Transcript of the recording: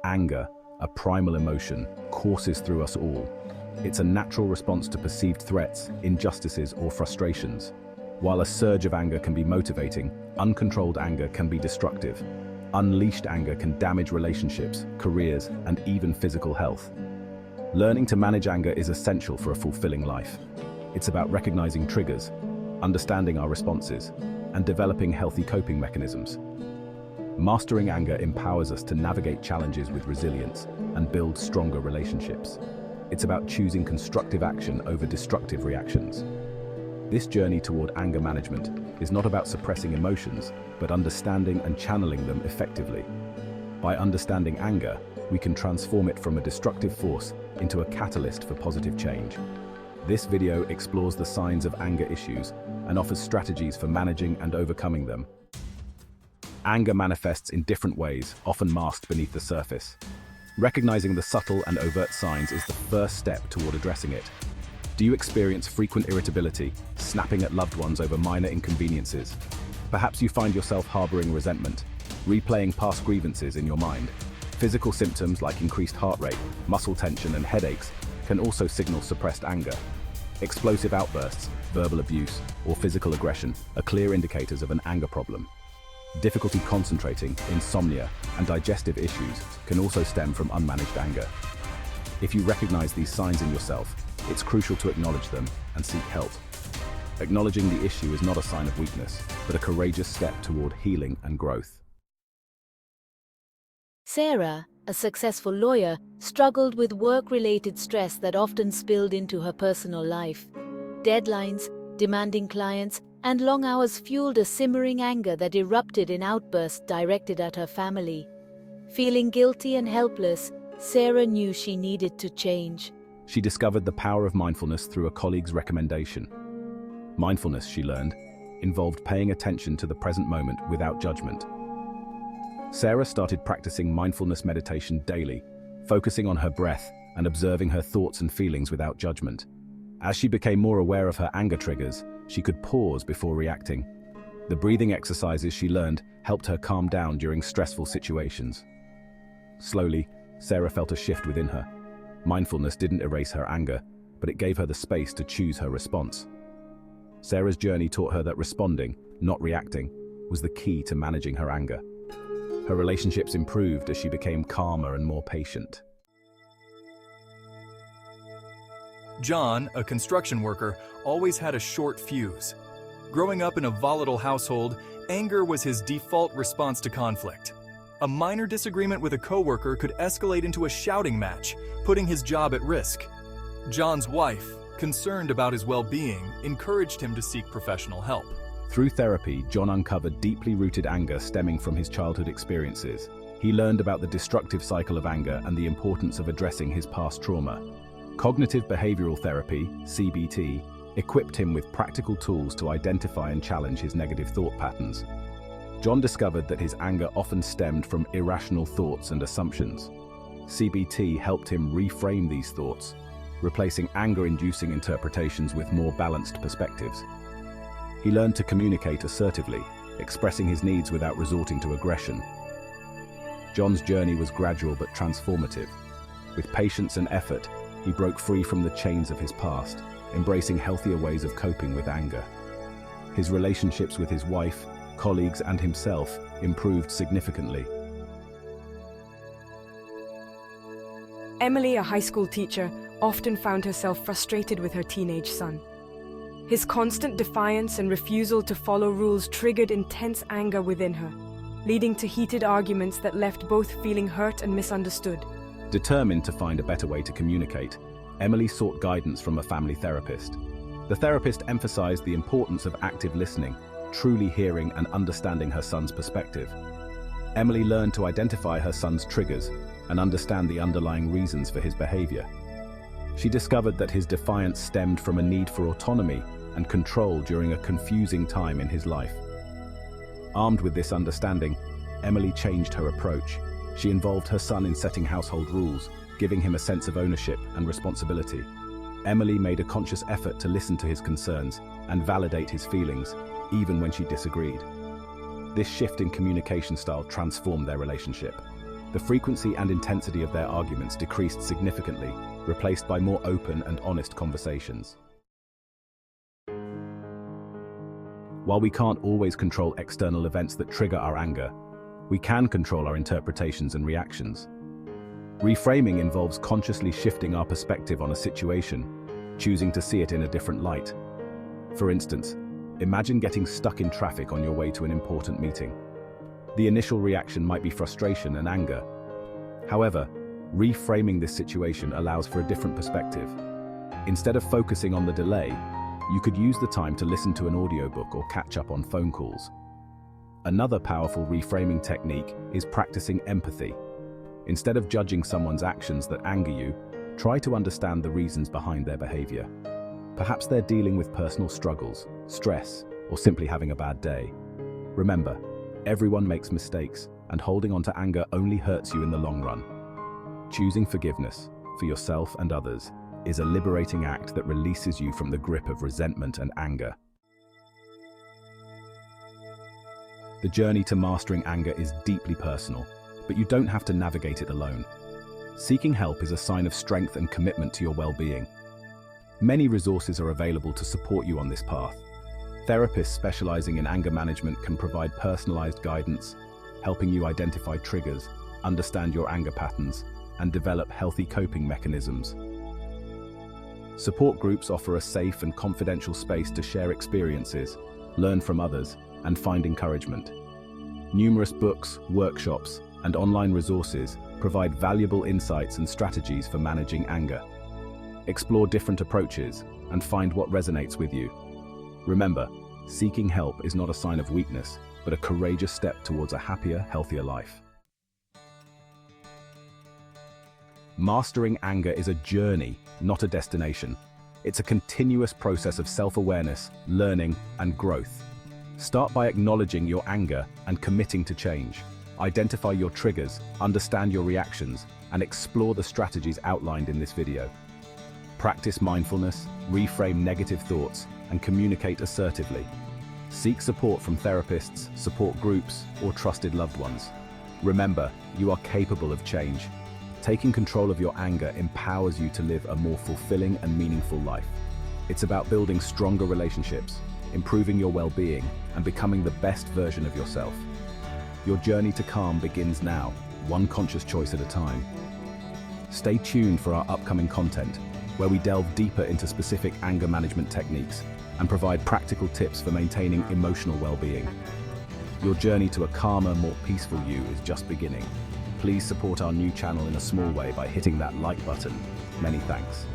Anger, a primal emotion, courses through us all. It's a natural response to perceived threats, injustices, or frustrations. While a surge of anger can be motivating, uncontrolled anger can be destructive. Unleashed anger can damage relationships, careers, and even physical health. Learning to manage anger is essential for a fulfilling life. It's about recognizing triggers, understanding our responses, and developing healthy coping mechanisms. Mastering anger empowers us to navigate challenges with resilience and build stronger relationships. It's about choosing constructive action over destructive reactions. This journey toward anger management is not about suppressing emotions, but understanding and channeling them effectively. By understanding anger, we can transform it from a destructive force into a catalyst for positive change. This video explores the signs of anger issues and offers strategies for managing and overcoming them. Anger manifests in different ways, often masked beneath the surface. Recognizing the subtle and overt signs is the first step toward addressing it. Do you experience frequent irritability, snapping at loved ones over minor inconveniences? Perhaps you find yourself harboring resentment, replaying past grievances in your mind. Physical symptoms like increased heart rate, muscle tension, and headaches can also signal suppressed anger. Explosive outbursts, verbal abuse, or physical aggression are clear indicators of an anger problem. Difficulty concentrating, insomnia, and digestive issues can also stem from unmanaged anger. If you recognize these signs in yourself, it's crucial to acknowledge them and seek help. Acknowledging the issue is not a sign of weakness, but a courageous step toward healing and growth. Sarah, a successful lawyer, struggled with work-related stress that often spilled into her personal life. Deadlines, demanding clients, and long hours fueled a simmering anger that erupted in outbursts directed at her family. Feeling guilty and helpless, Sarah knew she needed to change. She discovered the power of mindfulness through a colleague's recommendation. Mindfulness, she learned, involved paying attention to the present moment without judgment. Sarah started practicing mindfulness meditation daily, focusing on her breath and observing her thoughts and feelings without judgment. As she became more aware of her anger triggers, she could pause before reacting. The breathing exercises she learned helped her calm down during stressful situations. Slowly, Sarah felt a shift within her. Mindfulness didn't erase her anger, but it gave her the space to choose her response. Sarah's journey taught her that responding, not reacting, was the key to managing her anger. Her relationships improved as she became calmer and more patient. John, a construction worker, always had a short fuse. Growing up in a volatile household, anger was his default response to conflict. A minor disagreement with a coworker could escalate into a shouting match, putting his job at risk. John's wife, concerned about his well-being, encouraged him to seek professional help. Through therapy, John uncovered deeply rooted anger stemming from his childhood experiences. He learned about the destructive cycle of anger and the importance of addressing his past trauma. Cognitive behavioral therapy, CBT, equipped him with practical tools to identify and challenge his negative thought patterns. John discovered that his anger often stemmed from irrational thoughts and assumptions. CBT helped him reframe these thoughts, replacing anger-inducing interpretations with more balanced perspectives. He learned to communicate assertively, expressing his needs without resorting to aggression. John's journey was gradual but transformative. With patience and effort, he broke free from the chains of his past, embracing healthier ways of coping with anger. His relationships with his wife, colleagues, and himself improved significantly. Emily, a high school teacher, often found herself frustrated with her teenage son. His constant defiance and refusal to follow rules triggered intense anger within her, leading to heated arguments that left both feeling hurt and misunderstood. Determined to find a better way to communicate, Emily sought guidance from a family therapist. The therapist emphasized the importance of active listening, truly hearing and understanding her son's perspective. Emily learned to identify her son's triggers and understand the underlying reasons for his behavior. She discovered that his defiance stemmed from a need for autonomy and control during a confusing time in his life. Armed with this understanding, Emily changed her approach. She involved her son in setting household rules, giving him a sense of ownership and responsibility. Emily made a conscious effort to listen to his concerns and validate his feelings, even when she disagreed. This shift in communication style transformed their relationship. The frequency and intensity of their arguments decreased significantly, replaced by more open and honest conversations. While we can't always control external events that trigger our anger, we can control our interpretations and reactions. Reframing involves consciously shifting our perspective on a situation, choosing to see it in a different light. For instance, imagine getting stuck in traffic on your way to an important meeting. The initial reaction might be frustration and anger. However, reframing this situation allows for a different perspective. Instead of focusing on the delay, you could use the time to listen to an audiobook or catch up on phone calls. Another powerful reframing technique is practicing empathy. Instead of judging someone's actions that anger you, try to understand the reasons behind their behavior. Perhaps they're dealing with personal struggles, stress, or simply having a bad day. Remember, everyone makes mistakes, and holding on to anger only hurts you in the long run. Choosing forgiveness, for yourself and others, is a liberating act that releases you from the grip of resentment and anger. The journey to mastering anger is deeply personal, but you don't have to navigate it alone. Seeking help is a sign of strength and commitment to your well-being. Many resources are available to support you on this path. Therapists specializing in anger management can provide personalized guidance, helping you identify triggers, understand your anger patterns, and develop healthy coping mechanisms. Support groups offer a safe and confidential space to share experiences, learn from others, and find encouragement. Numerous books, workshops, and online resources provide valuable insights and strategies for managing anger. Explore different approaches and find what resonates with you. Remember, seeking help is not a sign of weakness, but a courageous step towards a happier, healthier life. Mastering anger is a journey, not a destination. It's a continuous process of self-awareness, learning, and growth. Start by acknowledging your anger and committing to change. Identify your triggers, understand your reactions, and explore the strategies outlined in this video. Practice mindfulness, reframe negative thoughts, and communicate assertively. Seek support from therapists, support groups, or trusted loved ones. Remember, you are capable of change. Taking control of your anger empowers you to live a more fulfilling and meaningful life. It's about building stronger relationships, improving your well-being, and becoming the best version of yourself. Your journey to calm begins now, one conscious choice at a time. Stay tuned for our upcoming content, where we delve deeper into specific anger management techniques and provide practical tips for maintaining emotional well-being. Your journey to a calmer, more peaceful you is just beginning. Please support our new channel in a small way by hitting that like button. Many thanks.